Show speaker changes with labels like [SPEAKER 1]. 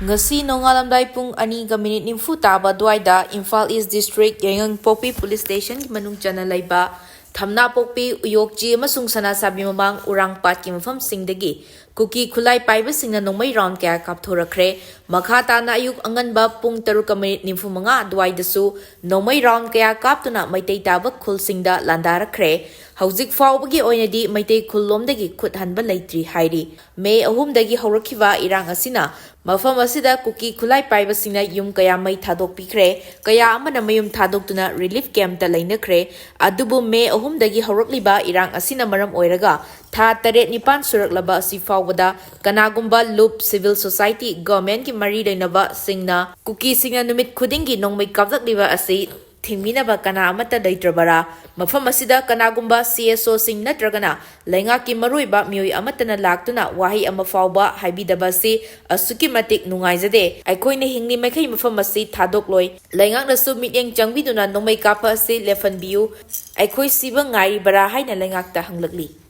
[SPEAKER 1] Ngasi nongalamdai pung ani ga minute nimfu taba duaida Imphal East District Yengang Popi Police Station manung chana laiba thamna pokpi uyokji amasung sana sabi mamang urang pat ki mafam singdagi Kuki Khutlai Paibashingna Nongmei round kaya kapthorakhre makha tana ayuk anganba pung 3 nimfu manga duaidasu Nongmei round kaya kaptuna maitei taba khulsingda landarakhre Hauzik faubagi oinadi maitei khullomdagi khuthanba leitri hairi May 3 dagi haurakhiba irang asina mafam asida Kuki Khutlai Paibashingna yum kaya mai thadok pikre kaya amana mayum thadokuna relief camp ta lainakre adubu May 3 dagi haurakliba irang asina maram oiraga tha 7-9 suraklaba asi faubada kanagumba loop civil society government ki mari lainaba singna Kuki singna numit khudingi nongmei kapjakliba asi thingminaba kana amata leitrabara mafam asida kanagumba CSO sing natragana lenga ki maruiba mioi amatana laktuna wahi ama fauba haibidaba si asuki matik nungaijade aikoine hingni makhai mafam asi thadokloi lenga nasu mityeng changbiduna nongmei kapa si lefanbiu aikoi siba ngai bara haina lenga ta hanglakli